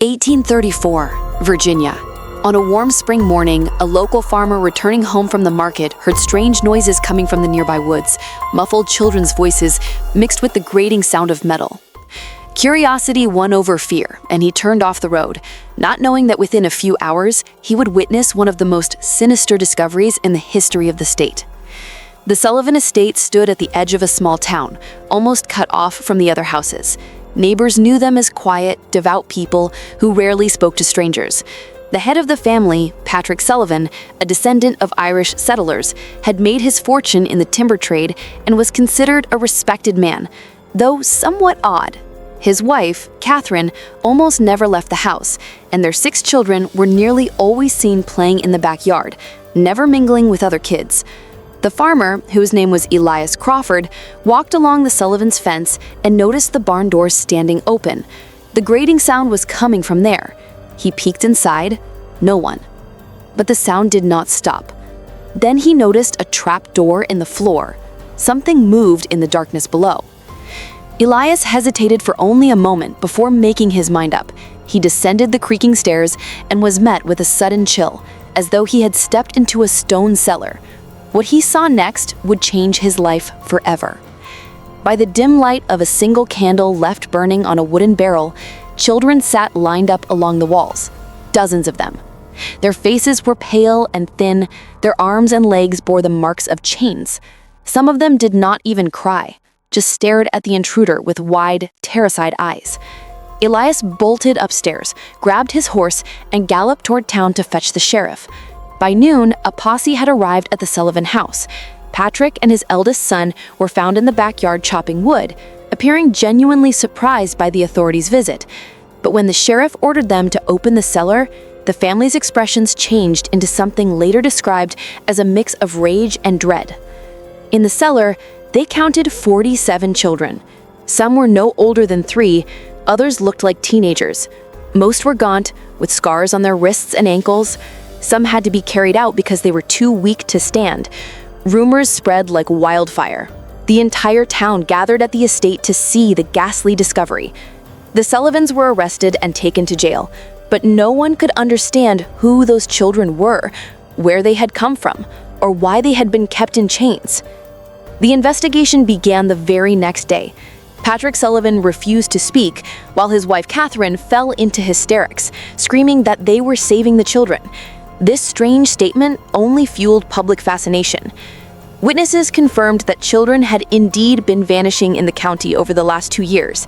1834, Virginia. On a warm spring morning, a local farmer returning home from the market heard strange noises coming from the nearby woods, muffled children's voices mixed with the grating sound of metal. Curiosity won over fear, and he turned off the road, not knowing that within a few hours, he would witness one of the most sinister discoveries in the history of the state. The Sullivan estate stood at the edge of a small town, almost cut off from the other houses. Neighbors knew them as quiet, devout people who rarely spoke to strangers. The head of the family, Patrick Sullivan, a descendant of Irish settlers, had made his fortune in the timber trade and was considered a respected man, though somewhat odd. His wife, Catherine, almost never left the house, and their 6 children were nearly always seen playing in the backyard, never mingling with other kids. The farmer, whose name was Elias Crawford, walked along the Sullivan's fence and noticed the barn doors standing open. The grating sound was coming from there. He peeked inside, no one. But the sound did not stop. Then he noticed a trapdoor in the floor. Something moved in the darkness below. Elias hesitated for only a moment before making his mind up. He descended the creaking stairs and was met with a sudden chill, as though he had stepped into a stone cellar. What he saw next would change his life forever. By the dim light of a single candle left burning on a wooden barrel, children sat lined up along the walls, dozens of them. Their faces were pale and thin, their arms and legs bore the marks of chains. Some of them did not even cry, just stared at the intruder with wide, terrified eyes. Elias bolted upstairs, grabbed his horse, and galloped toward town to fetch the sheriff. By noon, a posse had arrived at the Sullivan house. Patrick and his eldest son were found in the backyard chopping wood, appearing genuinely surprised by the authorities' visit. But when the sheriff ordered them to open the cellar, the family's expressions changed into something later described as a mix of rage and dread. In the cellar, they counted 47 children. Some were no older than 3, others looked like teenagers. Most were gaunt, with scars on their wrists and ankles. Some had to be carried out because they were too weak to stand. Rumors spread like wildfire. The entire town gathered at the estate to see the ghastly discovery. The Sullivans were arrested and taken to jail, but no one could understand who those children were, where they had come from, or why they had been kept in chains. The investigation began the very next day. Patrick Sullivan refused to speak, while his wife Catherine fell into hysterics, screaming that they were saving the children. This strange statement only fueled public fascination. Witnesses confirmed that children had indeed been vanishing in the county over the last 2 years.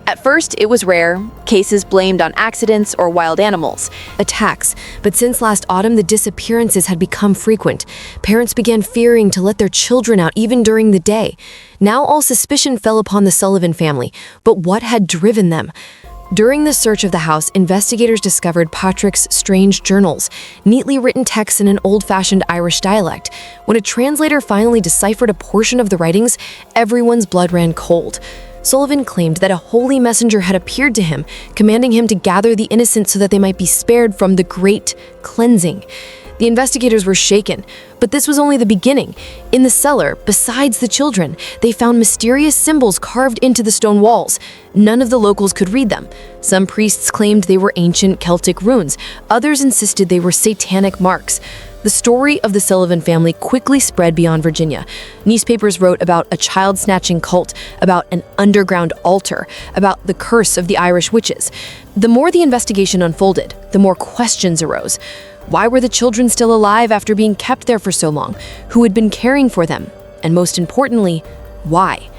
At first, it was rare, cases blamed on accidents or wild animals. Attacks, but since last autumn, the disappearances had become frequent. Parents began fearing to let their children out even during the day. Now all suspicion fell upon the Sullivan family, but what had driven them? During the search of the house, investigators discovered Patrick's strange journals, neatly written texts in an old-fashioned Irish dialect. When a translator finally deciphered a portion of the writings, everyone's blood ran cold. Sullivan claimed that a holy messenger had appeared to him, commanding him to gather the innocent so that they might be spared from the great cleansing. The investigators were shaken, but this was only the beginning. In the cellar, besides the children, they found mysterious symbols carved into the stone walls. None of the locals could read them. Some priests claimed they were ancient Celtic runes. Others insisted they were satanic marks. The story of the Sullivan family quickly spread beyond Virginia. Newspapers wrote about a child-snatching cult, about an underground altar, about the curse of the Irish witches. The more the investigation unfolded, the more questions arose. Why were the children still alive after being kept there for so long? Who had been caring for them? And most importantly, why?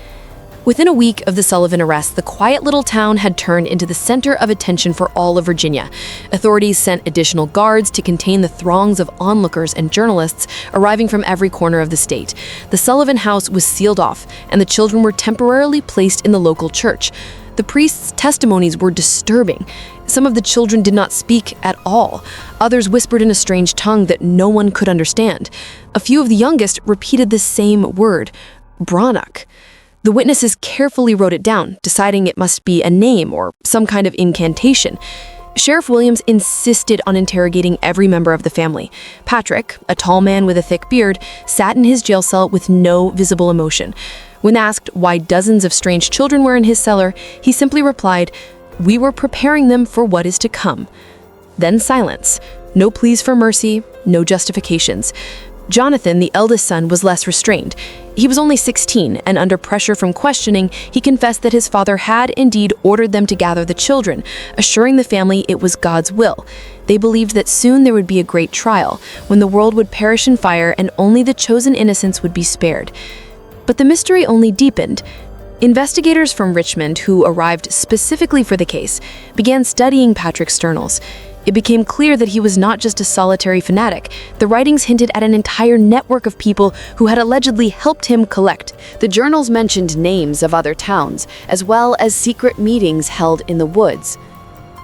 Within a week of the Sullivan arrest, the quiet little town had turned into the center of attention for all of Virginia. Authorities sent additional guards to contain the throngs of onlookers and journalists arriving from every corner of the state. The Sullivan house was sealed off, and the children were temporarily placed in the local church. The priests' testimonies were disturbing. Some of the children did not speak at all. Others whispered in a strange tongue that no one could understand. A few of the youngest repeated the same word, Brannock. The witnesses carefully wrote it down, deciding it must be a name or some kind of incantation. Sheriff Williams insisted on interrogating every member of the family. Patrick, a tall man with a thick beard, sat in his jail cell with no visible emotion. When asked why dozens of strange children were in his cellar, he simply replied, We were preparing them for what is to come. Then silence. No pleas for mercy, no justifications. Jonathan, the eldest son, was less restrained. He was only 16, and under pressure from questioning, he confessed that his father had indeed ordered them to gather the children, assuring the family it was God's will. They believed that soon there would be a great trial, when the world would perish in fire and only the chosen innocents would be spared. But the mystery only deepened. Investigators from Richmond, who arrived specifically for the case, began studying Patrick's journals. It became clear that he was not just a solitary fanatic. The writings hinted at an entire network of people who had allegedly helped him collect. The journals mentioned names of other towns, as well as secret meetings held in the woods.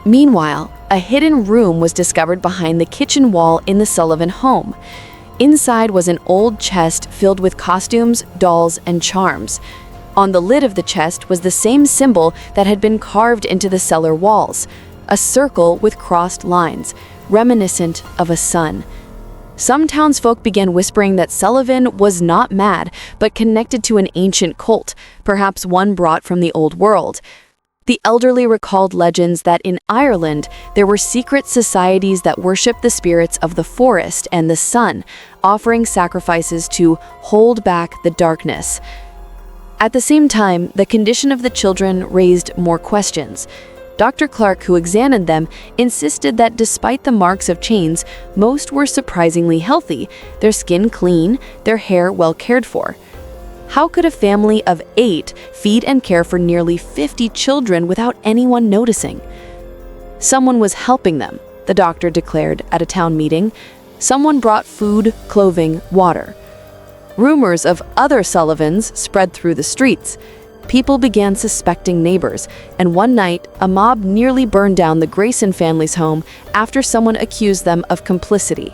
Meanwhile, a hidden room was discovered behind the kitchen wall in the Sullivan home. Inside was an old chest filled with costumes, dolls, and charms. On the lid of the chest was the same symbol that had been carved into the cellar walls, a circle with crossed lines, reminiscent of a sun. Some townsfolk began whispering that Sullivan was not mad, but connected to an ancient cult, perhaps one brought from the old world. The elderly recalled legends that in Ireland there were secret societies that worshipped the spirits of the forest and the sun, offering sacrifices to hold back the darkness. At the same time, the condition of the children raised more questions. Dr. Clark, who examined them, insisted that despite the marks of chains, most were surprisingly healthy, their skin clean, their hair well cared for. How could a family of 8 feed and care for nearly 50 children without anyone noticing? Someone was helping them, the doctor declared at a town meeting. Someone brought food, clothing, water. Rumors of other Sullivans spread through the streets. People began suspecting neighbors, and one night, a mob nearly burned down the Grayson family's home after someone accused them of complicity.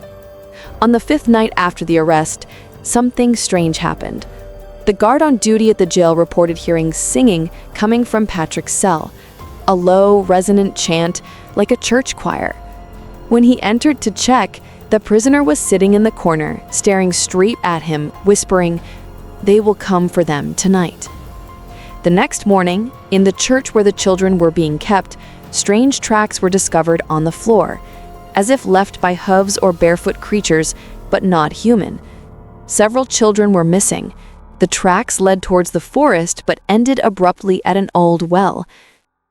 On the 5th night after the arrest, something strange happened. The guard on duty at the jail reported hearing singing coming from Patrick's cell, a low, resonant chant like a church choir. When he entered to check, the prisoner was sitting in the corner, staring straight at him, whispering, "They will come for them tonight." The next morning, in the church where the children were being kept, strange tracks were discovered on the floor, as if left by hooves or barefoot creatures, but not human. Several children were missing. The tracks led towards the forest, but ended abruptly at an old well.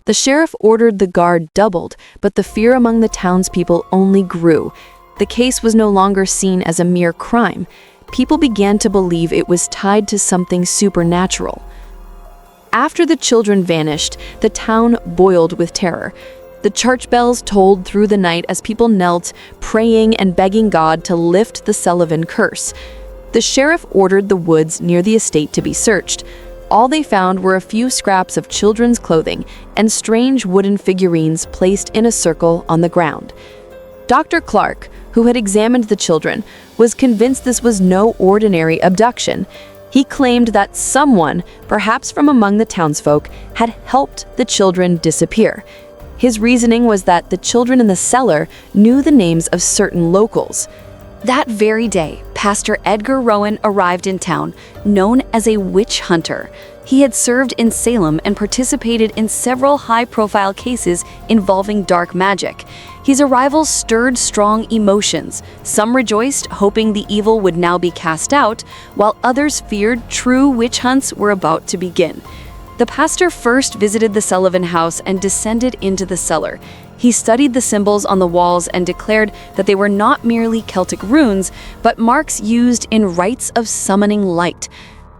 The sheriff ordered the guard doubled, but the fear among the townspeople only grew. The case was no longer seen as a mere crime. People began to believe it was tied to something supernatural. After the children vanished, the town boiled with terror. The church bells tolled through the night as people knelt, praying and begging God to lift the Sullivan curse. The sheriff ordered the woods near the estate to be searched. All they found were a few scraps of children's clothing and strange wooden figurines placed in a circle on the ground. Dr. Clark, who had examined the children, was convinced this was no ordinary abduction. He claimed that someone, perhaps from among the townsfolk, had helped the children disappear. His reasoning was that the children in the cellar knew the names of certain locals. That very day, Pastor Edgar Rowan arrived in town, known as a witch hunter. He had served in Salem and participated in several high-profile cases involving dark magic. His arrival stirred strong emotions. Some rejoiced, hoping the evil would now be cast out, while others feared true witch hunts were about to begin. The pastor first visited the Sullivan house and descended into the cellar. He studied the symbols on the walls and declared that they were not merely Celtic runes, but marks used in rites of summoning light.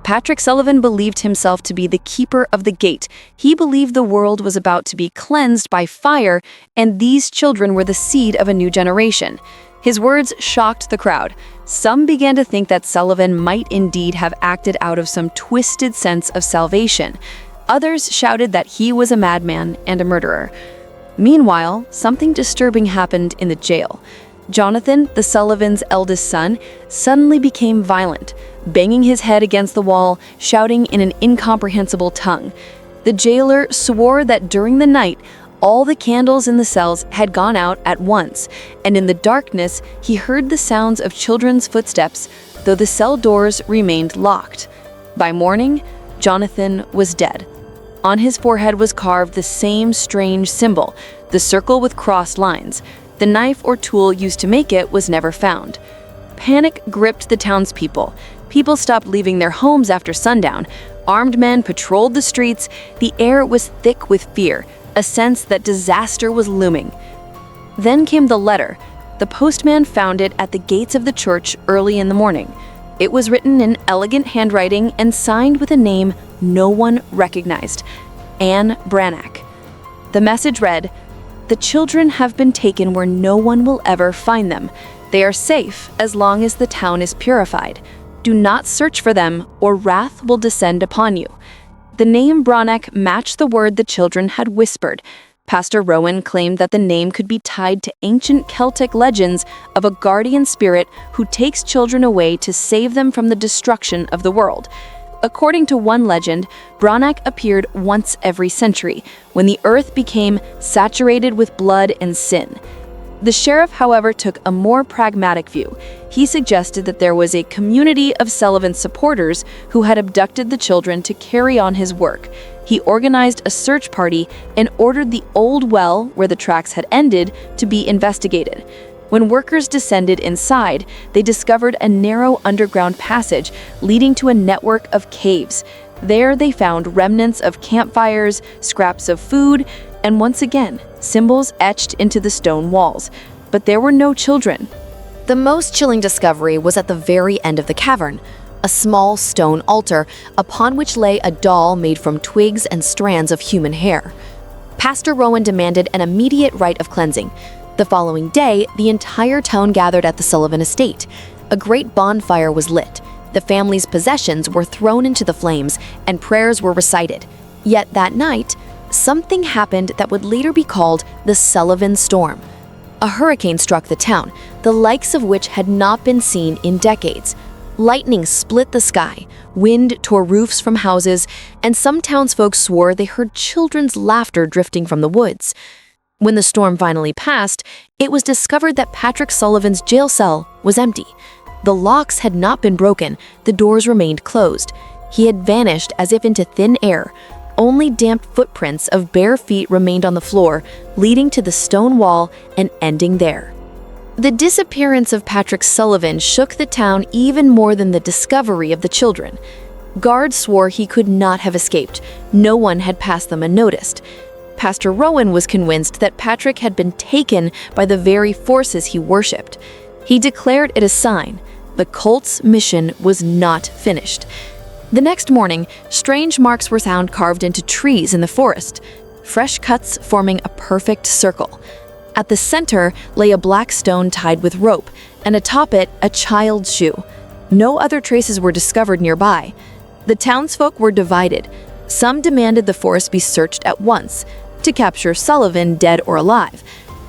Patrick Sullivan believed himself to be the keeper of the gate. He believed the world was about to be cleansed by fire, and these children were the seed of a new generation. His words shocked the crowd. Some began to think that Sullivan might indeed have acted out of some twisted sense of salvation. Others shouted that he was a madman and a murderer. Meanwhile, something disturbing happened in the jail. Jonathan, the Sullivans' eldest son, suddenly became violent, banging his head against the wall, shouting in an incomprehensible tongue. The jailer swore that during the night, all the candles in the cells had gone out at once, and in the darkness, he heard the sounds of children's footsteps, though the cell doors remained locked. By morning, Jonathan was dead. On his forehead was carved the same strange symbol, the circle with crossed lines. The knife or tool used to make it was never found. Panic gripped the townspeople. People stopped leaving their homes after sundown. Armed men patrolled the streets. The air was thick with fear, a sense that disaster was looming. Then came the letter. The postman found it at the gates of the church early in the morning. It was written in elegant handwriting and signed with a name no one recognized, Anne Branagh. The message read, "The children have been taken where no one will ever find them. They are safe as long as the town is purified. Do not search for them, or wrath will descend upon you." The name Branagh matched the word the children had whispered. Pastor Rowan claimed that the name could be tied to ancient Celtic legends of a guardian spirit who takes children away to save them from the destruction of the world. According to one legend, Branagh appeared once every century, when the earth became saturated with blood and sin. The sheriff, however, took a more pragmatic view. He suggested that there was a community of Sullivan's supporters who had abducted the children to carry on his work. He organized a search party and ordered the old well, where the tracks had ended, to be investigated. When workers descended inside, they discovered a narrow underground passage leading to a network of caves. There they found remnants of campfires, scraps of food, and once again, symbols etched into the stone walls. But there were no children. The most chilling discovery was at the very end of the cavern, a small stone altar upon which lay a doll made from twigs and strands of human hair. Pastor Rowan demanded an immediate rite of cleansing. The following day, the entire town gathered at the Sullivan estate. A great bonfire was lit. The family's possessions were thrown into the flames, and prayers were recited. Yet that night, something happened that would later be called the Sullivan Storm. A hurricane struck the town, the likes of which had not been seen in decades. Lightning split the sky, wind tore roofs from houses, and some townsfolk swore they heard children's laughter drifting from the woods. When the storm finally passed, it was discovered that Patrick Sullivan's jail cell was empty. The locks had not been broken, the doors remained closed. He had vanished as if into thin air. Only damp footprints of bare feet remained on the floor, leading to the stone wall and ending there. The disappearance of Patrick Sullivan shook the town even more than the discovery of the children. Guards swore he could not have escaped. No one had passed them unnoticed. Pastor Rowan was convinced that Patrick had been taken by the very forces he worshipped. He declared it a sign. The cult's mission was not finished. The next morning, strange marks were found carved into trees in the forest, fresh cuts forming a perfect circle. At the center lay a black stone tied with rope, and atop it, a child's shoe. No other traces were discovered nearby. The townsfolk were divided. Some demanded the forest be searched at once, to capture Sullivan dead or alive.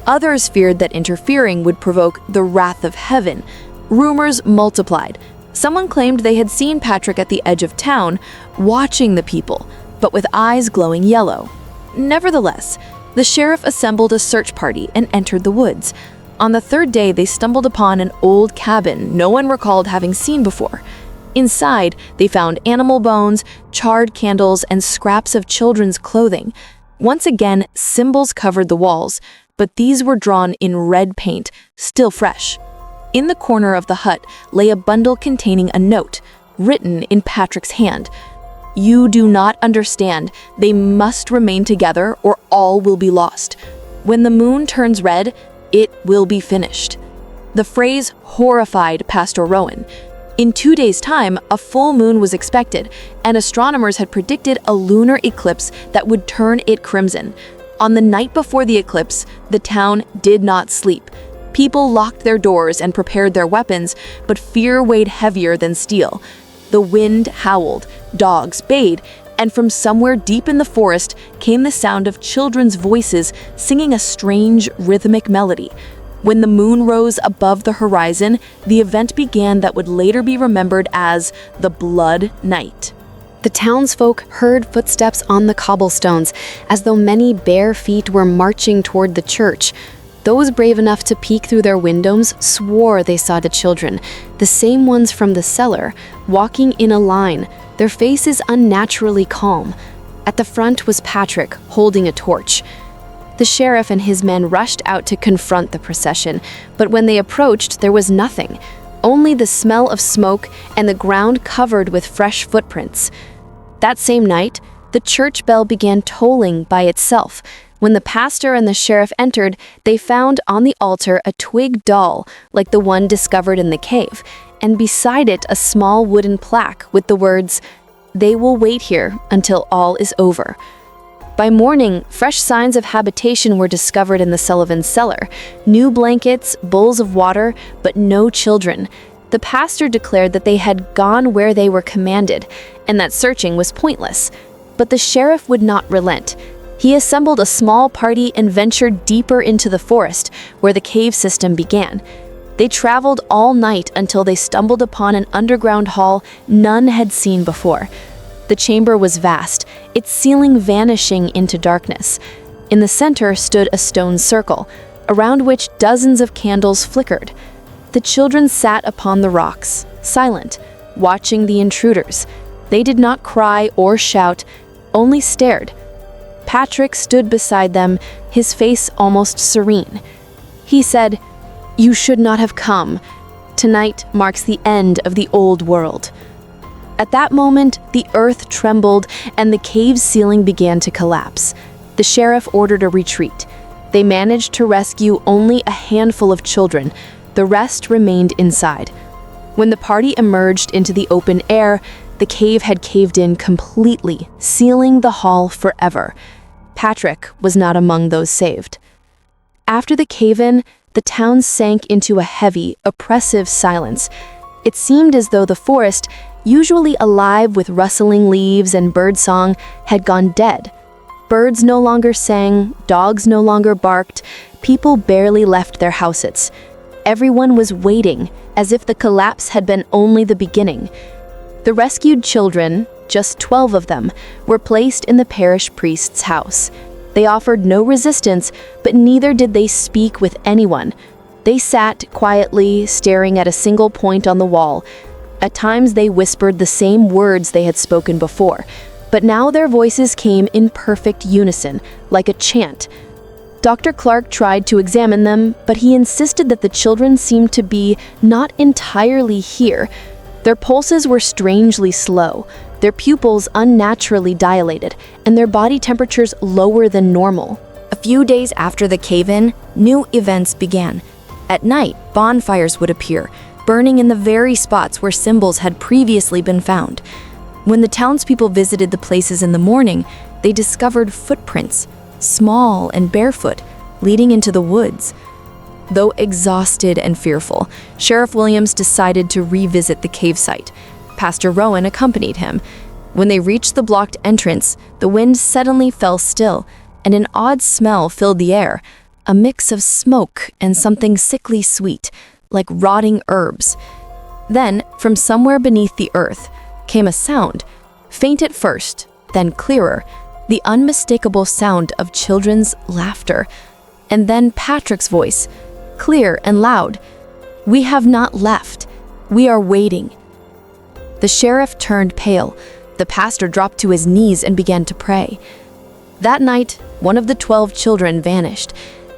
Others feared that interfering would provoke the wrath of heaven. Rumors multiplied. Someone claimed they had seen Patrick at the edge of town, watching the people, but with eyes glowing yellow. Nevertheless, the sheriff assembled a search party and entered the woods. On the third day, they stumbled upon an old cabin no one recalled having seen before. Inside, they found animal bones, charred candles, and scraps of children's clothing. Once again, symbols covered the walls, but these were drawn in red paint, still fresh. In the corner of the hut lay a bundle containing a note, written in Patrick's hand. "You do not understand. They must remain together or all will be lost. When the moon turns red, it will be finished." The phrase horrified Pastor Rowan. In 2 days' time, a full moon was expected, and astronomers had predicted a lunar eclipse that would turn it crimson. On the night before the eclipse, the town did not sleep. People locked their doors and prepared their weapons, but fear weighed heavier than steel. The wind howled, dogs bayed, and from somewhere deep in the forest came the sound of children's voices singing a strange rhythmic melody. When the moon rose above the horizon, the event began that would later be remembered as the Blood Night. The townsfolk heard footsteps on the cobblestones, as though many bare feet were marching toward the church. Those brave enough to peek through their windows swore they saw the children, the same ones from the cellar, walking in a line, their faces unnaturally calm. At the front was Patrick, holding a torch. The sheriff and his men rushed out to confront the procession, but when they approached, there was nothing, only the smell of smoke and the ground covered with fresh footprints. That same night, the church bell began tolling by itself. When the pastor and the sheriff entered, they found on the altar a twig doll, like the one discovered in the cave, and beside it a small wooden plaque with the words, "They will wait here until all is over." By morning, fresh signs of habitation were discovered in the Sullivan cellar. New blankets, bowls of water, but no children. The pastor declared that they had gone where they were commanded, and that searching was pointless. But the sheriff would not relent. He assembled a small party and ventured deeper into the forest, where the cave system began. They traveled all night until they stumbled upon an underground hall none had seen before. The chamber was vast, its ceiling vanishing into darkness. In the center stood a stone circle, around which dozens of candles flickered. The children sat upon the rocks, silent, watching the intruders. They did not cry or shout, only stared. Patrick stood beside them, his face almost serene. He said, "You should not have come. Tonight marks the end of the old world." At that moment, the earth trembled and the cave's ceiling began to collapse. The sheriff ordered a retreat. They managed to rescue only a handful of children. The rest remained inside. When the party emerged into the open air, the cave had caved in completely, sealing the hall forever. Patrick was not among those saved. After the cave-in, the town sank into a heavy, oppressive silence. It seemed as though the forest, usually alive with rustling leaves and birdsong, had gone dead. Birds no longer sang, dogs no longer barked, people barely left their houses. Everyone was waiting, as if the collapse had been only the beginning. The rescued children, just 12 of them, were placed in the parish priest's house. They offered no resistance, but neither did they speak with anyone. They sat quietly, staring at a single point on the wall. At times they whispered the same words they had spoken before, but now their voices came in perfect unison, like a chant. Dr. Clark tried to examine them, but he insisted that the children seemed to be not entirely here. Their pulses were strangely slow, their pupils unnaturally dilated, and their body temperatures lower than normal. A few days after the cave-in, new events began. At night, bonfires would appear, burning in the very spots where symbols had previously been found. When the townspeople visited the places in the morning, they discovered footprints, small and barefoot, leading into the woods. Though exhausted and fearful, Sheriff Williams decided to revisit the cave site. Pastor Rowan accompanied him. When they reached the blocked entrance, the wind suddenly fell still, and an odd smell filled the air, a mix of smoke and something sickly sweet, like rotting herbs. Then, from somewhere beneath the earth, came a sound, faint at first, then clearer, the unmistakable sound of children's laughter. And then Patrick's voice, clear and loud. "We have not left. We are waiting." The sheriff turned pale. The pastor dropped to his knees and began to pray. That night, one of the 12 children vanished.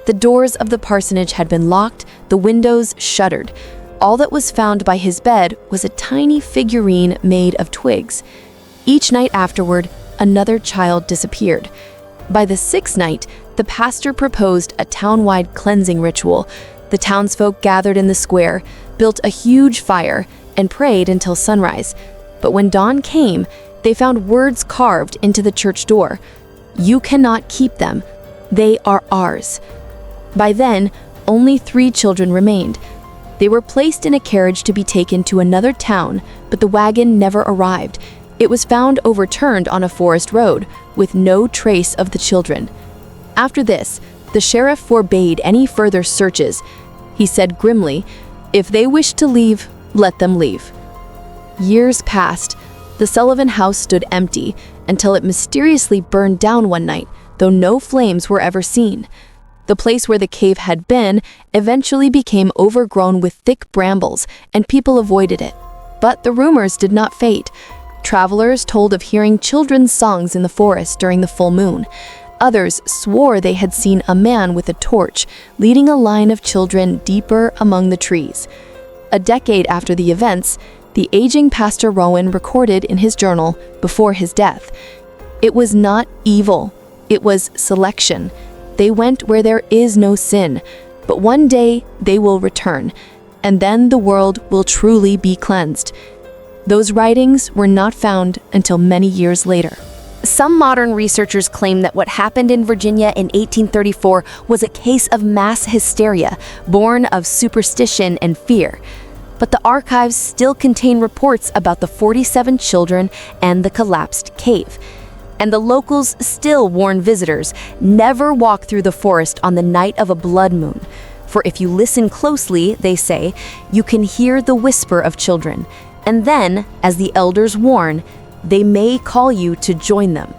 The doors of the parsonage had been locked, the windows shuttered. All that was found by his bed was a tiny figurine made of twigs. Each night afterward, another child disappeared. By the 6th night, the pastor proposed a town-wide cleansing ritual. The townsfolk gathered in the square, built a huge fire, and prayed until sunrise. But when dawn came, they found words carved into the church door. "You cannot keep them. They are ours." By then, only 3 children remained. They were placed in a carriage to be taken to another town, but the wagon never arrived. It was found overturned on a forest road, with no trace of the children. After this, the sheriff forbade any further searches. He said grimly, "If they wish to leave, let them leave." Years passed. The Sullivan house stood empty until it mysteriously burned down one night, though no flames were ever seen. The place where the cave had been eventually became overgrown with thick brambles, and people avoided it. But the rumors did not fade. Travelers told of hearing children's songs in the forest during the full moon. Others swore they had seen a man with a torch leading a line of children deeper among the trees. A decade after the events, the aging Pastor Rowan recorded in his journal before his death, "It was not evil, it was selection. They went where there is no sin, but one day they will return, and then the world will truly be cleansed." Those writings were not found until many years later. Some modern researchers claim that what happened in Virginia in 1834 was a case of mass hysteria, born of superstition and fear. But the archives still contain reports about the 47 children and the collapsed cave. And the locals still warn visitors, never walk through the forest on the night of a blood moon. For if you listen closely, they say, you can hear the whisper of children. And then, as the elders warn, they may call you to join them.